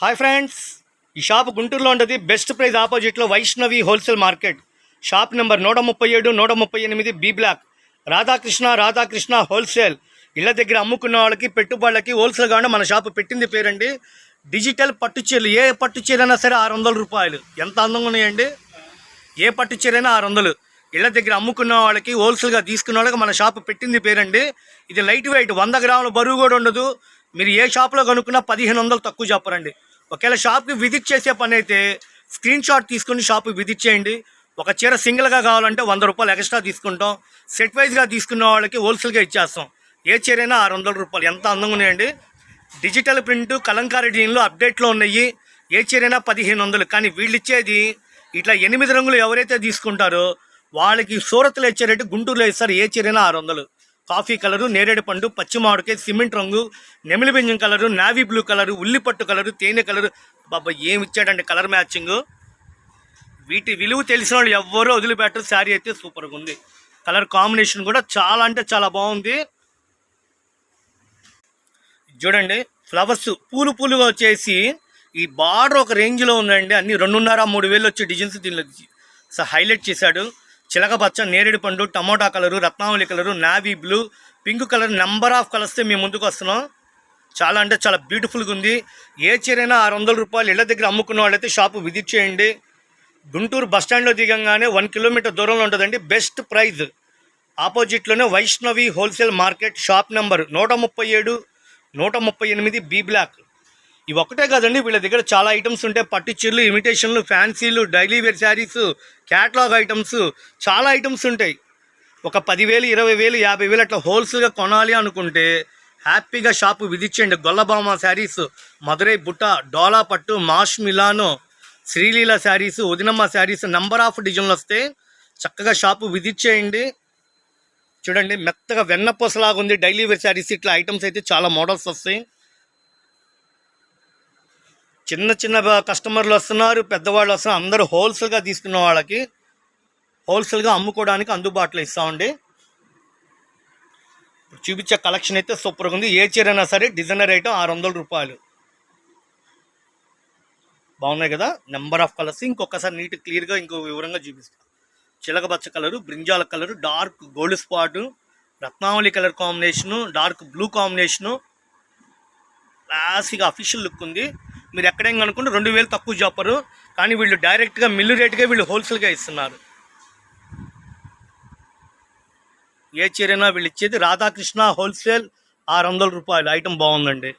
Hi friends, ఈ shop గుంటూరులో ఉంటుంది. బెస్ట్ ప్రైస్ ఆపోజిట్లో Vaishnavi wholesale market. Shop number 137 138 B block. Radhakrishna wholesale. ఇళ్ళ దగ్గర అమ్ముకున్న వాళ్ళకి పెట్టుబడులకి హోల్సేల్గా మన షాపు పెట్టింది పేరండి. డిజిటల్ పట్టు చీరలు, ఏ పట్టు చీరైనా సరే 600 రూపాయలు. ఎంత అందంగా ఉన్నాయండి. ఏ పట్టు చీరైనా 600. ఇళ్ళ దగ్గర అమ్ముకున్న వాళ్ళకి హోల్సేల్గా తీసుకున్న వాళ్ళకి మన షాపు పెట్టింది పేరండి. ఇది లైట్ వెయిట్, 100 గ్రాముల బరువు కూడా ఉండదు. మీరు ఏ షాప్లో కనుక్కున్నా 1500 తక్కువ చెప్పరండి. ఒకవేళ షాప్కి విజిట్ చేసే పని అయితే స్క్రీన్ షాట్ తీసుకుని షాప్కి విజిట్ చేయండి. ఒక చీర సింగిల్గా కావాలంటే 100 రూపాయలు ఎక్స్ట్రా తీసుకుంటాం. సెట్ వైజ్గా తీసుకున్న వాళ్ళకి హోల్సేల్గా ఇచ్చేస్తాం. ఏ చీరైనా 600 రూపాయలు. ఎంత అందంగా ఉన్నాయండి. డిజిటల్ ప్రింట్, కలంకారీ డిజైన్లు అప్డేట్లో ఉన్నాయి. ఏ చీరైనా 1500. కానీ వీళ్ళు ఇచ్చేది ఇట్లా 8 రంగులు ఎవరైతే తీసుకుంటారో వాళ్ళకి సూరత్లో ఇచ్చే రేటు గుంటూరులో ఇస్తారు. ఏ చీరైనా 600. కాఫీ కలరు, నేరేడు పండు, పచ్చి మామిడికాయ, సిమెంట్ రంగు, నెమిలి బెంజం కలరు, నావీ బ్లూ కలరు, ఉల్లిపట్టు కలరు, తేనె కలరు. బాబా ఏమి ఇచ్చాడండి కలర్ మ్యాచింగ్. వీటి విలువ తెలిసిన వాళ్ళు ఎవ్వరూ వదిలిపెట్టరు. శారీ అయితే సూపర్గా ఉంది. కలర్ కాంబినేషన్ కూడా చాలా అంటే చాలా బాగుంది. చూడండి, ఫ్లవర్స్ పూలుగా వచ్చేసి ఈ బార్డర్ ఒక రేంజ్లో ఉందండి. అన్ని 2.5-3 వేలు వచ్చే డిజైన్స్ దీనిలో హైలైట్ చేశాడు. చిలక పచ్చ, నేరేడు పండు, టమోటా కలరు, రత్నావళి colour, navy blue, pink colour, number of కలర్స్తో మేము ముందుకు వస్తున్నాం. చాలా అంటే చాలా బ్యూటిఫుల్గా ఉంది. ఏ చీరైనా 600 రూపాయలు. ఇళ్ళ దగ్గర అమ్ముకున్న వాళ్ళైతే షాపు విజిట్ చేయండి. గుంటూరు బస్టాండ్లో దిగంగానే 1 కిలోమీటర్ దూరంలో ఉంటుందండి. బెస్ట్ ప్రైజ్ ఆపోజిట్లోనే Vaishnavi wholesale market. Shop number 137 138 B block. ఇవి ఒక్కటే కాదండి, వీళ్ళ దగ్గర చాలా ఐటమ్స్ ఉంటాయి. పట్టు చీరలు, ఇమిటేషన్లు, ఫ్యాన్సీలు, daily wear saris, catalogue items, చాలా ఐటమ్స్ ఉంటాయి. ఒక 10,000 20,000 50,000 అట్లా హోల్సేల్గా కొనాలి అనుకుంటే హ్యాపీగా షాపు విజిట్ చేయండి. గొల్లబామ శారీస్, మధురై బుట్ట, డోలా పట్టు, మాష్ మిలానో, శ్రీలీల శారీస్, ఉదినమ్మ శారీస్, నెంబర్ ఆఫ్ డిజైన్లు వస్తే చక్కగా షాపు విజిట్ చేయండి. చూడండి, మెత్తగా వెన్నపూసలాగా ఉంది. డైలీ వేర్ శారీస్, ఇట్లా ఐటమ్స్ అయితే చాలా మోడల్స్ వస్తాయి. చిన్న కస్టమర్లు వస్తున్నారు, పెద్దవాళ్ళు వస్తున్నారు. అందరూ హోల్సేల్గా తీసుకున్న వాళ్ళకి హోల్సేల్గా అమ్ముకోవడానికి అందుబాటులో ఇస్తామండి. ఇప్పుడు చూపించే కలెక్షన్ అయితే సూపర్గా ఉంది. ఏ చీరైనా సరే డిజైనర్ ఐటమ్ 600 రూపాయలు. బాగున్నాయి కదా. నెంబర్ ఆఫ్ కలర్స్ ఇంకొకసారి నీట్ క్లియర్గా ఇంకో వివరంగా చూపిస్తాను. చిలక పచ్చ colour, brinjal colour, dark gold spot, రత్నావళి colour combination, dark blue combination, క్లాసిక్గా అఫీషియల్ లుక్ ఉంది. మీరు ఎక్కడైనా అనుకుంటే 2,000 తక్కువ చెప్పరు. కానీ వీళ్ళు డైరెక్ట్గా మిల్లు రేటుగా వీళ్ళు హోల్సేల్గా ఇస్తున్నారు. ఏ చీరైనా వీళ్ళు ఇచ్చేది రాధాకృష్ణ హోల్సేల్ 600 రూపాయలు. ఐటమ్ బాగుందండి.